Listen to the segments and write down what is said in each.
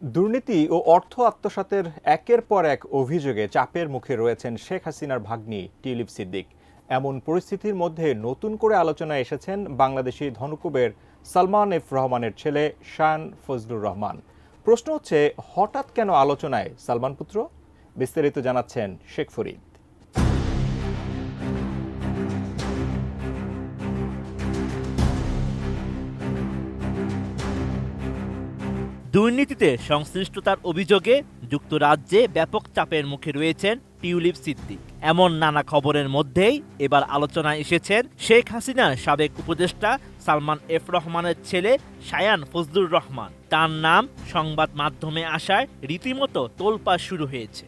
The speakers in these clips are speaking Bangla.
দুর্নীতি ও অর্থ আত্মসাতের একের পর এক অভিযোগে চাপের মুখে রয়েছেন শেখ হাসিনার ভাগ্নি টিউলিপ সিদ্দিক। এমন পরিস্থিতির মধ্যে নতুন করে আলোচনায় এসেছেন বাংলাদেশি ধনকুবের সালমান এফ রহমানের ছেলে শায়ান ফজলুর রহমান। প্রশ্ন হচ্ছে, হঠাৎ কেন আলোচনায় সালমান পুত্র? বিস্তারিত জানাচ্ছেন শেখ ফরিদ। দুর্নীতিতে সংশ্লিষ্টতার অভিযোগে যুক্তরাজ্যে ব্যাপক চাপের মুখে রয়েছেন টিউলিপ সিদ্দিক। এমন নানা খবরের মধ্যেই এবার আলোচনায় এসেছেন শেখ হাসিনার সাবেক উপদেষ্টা সালমান এফ রহমানের ছেলে শায়ান ফজলুর রহমান। তার নাম সংবাদ মাধ্যমে আসায় রীতিমতো তোলপাড় শুরু হয়েছে।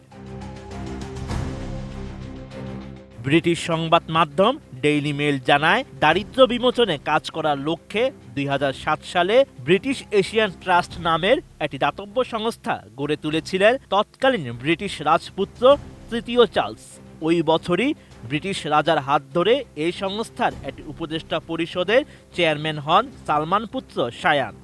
ব্রিটিশ সংবাদ মাধ্যম ডেইলি মেইল জানায়, দারিদ্র্য বিমোচনে কাজ করার লক্ষ্যে ২০০৭ সালে ব্রিটিশ এশিয়ান ট্রাস্ট নামের একটি দাতব্য সংস্থা গড়ে তুলেছিলেন তৎকালীন ব্রিটিশ রাজপুত্র তৃতীয় চার্লস। ওই বছরই ব্রিটিশ রাজার হাত ধরে এই সংস্থার একটি উপদেষ্টা পরিষদের চেয়ারম্যান হন সালমান পুত্র শায়ান।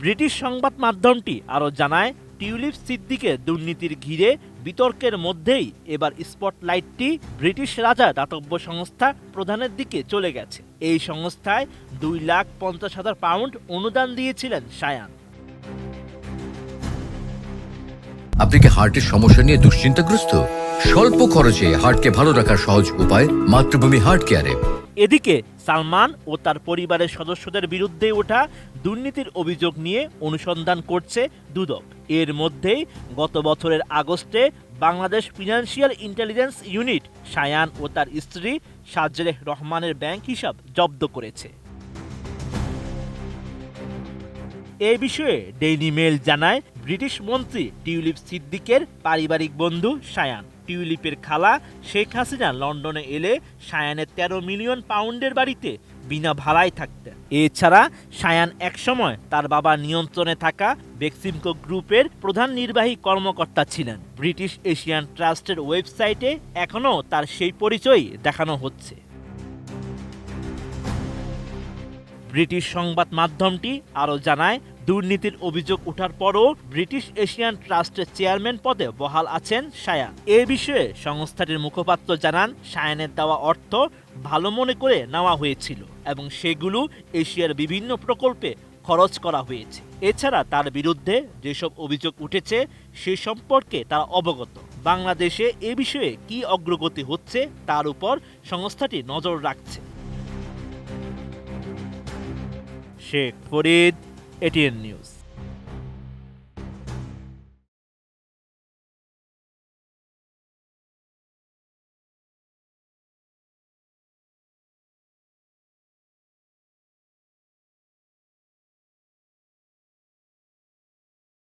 ব্রিটিশ সংবাদ মাধ্যমটি আরও জানায়, টিউলিপ সিদ্দিকের দুর্নীতির ঘিরে বিতর্কের মধ্যেই এবার স্পটলাইটটি ব্রিটিশ রাজা দাতব্য সংস্থা প্রধানের দিকে চলে গেছে। এই সংস্থায় 2,50,000 পাউন্ড অনুদান দিয়েছিলেন শায়ান। আপনি কি হার্টের সমস্যা নিয়ে দুশ্চিন্তাগ্রস্ত? স্বল্প খরচে হার্টকে ভালো রাখার সহজ উপায় মাতৃভূমি হার্ট কেয়ারে। এদিকে সালমান ও তার পরিবারের সদস্যদের বিরুদ্ধে ওঠা দুর্নীতির অভিযোগ নিয়ে অনুসন্ধান করছে দুদক। এর মধ্যেই গত বছরের আগস্টে Bangladesh financial intelligence unit Shayan ও তার স্ত্রী সাজেরেহ রহমানের ব্যাংক হিসাব জব্দ করেছে। এই বিষয়ে ডেইলি মেইল জানায়, ব্রিটিশ মন্ত্রী টিউলিপ সিদ্দিকের পারিবারিক বন্ধু শায়ান। টিউলিপের খালা শেখ হাসিনা লন্ডনে এলে শায়ানের 13 মিলিয়ন পাউন্ডের বাড়িতে বিনা ভাড়ায় থাকতেন। এছাড়া শায়ান একসময় তার বাবার নিয়ন্ত্রণে থাকা বেক্সিমকো গ্রুপের প্রধান নির্বাহী কর্মকর্তা ছিলেন। ব্রিটিশ এশিয়ান ট্রাস্টের ওয়েবসাইটে এখনও তার সেই পরিচয় দেখানো হচ্ছে। ব্রিটিশ সংবাদ মাধ্যমটি আরও জানায়, দুর্নীতির অভিযোগ ওঠার পরও ব্রিটিশ এশিয়ান ট্রাস্টের চেয়ারম্যান পদে বহাল আছেন শায়ান। এ বিষয়ে সংস্থাটির মুখপাত্র জানান, শায়ানের দেওয়া অর্থ ভালো মনে করে নেওয়া হয়েছিল এবং সেগুলো এশিয়ার বিভিন্ন প্রকল্পে খরচ করা হয়েছে। এছাড়া তার বিরুদ্ধে যেসব অভিযোগ উঠেছে সে সম্পর্কে তারা অবগত। বাংলাদেশে এ বিষয়ে কী অগ্রগতি হচ্ছে তার উপর সংস্থাটি নজর রাখছে। Sheikh Farid, ATN news.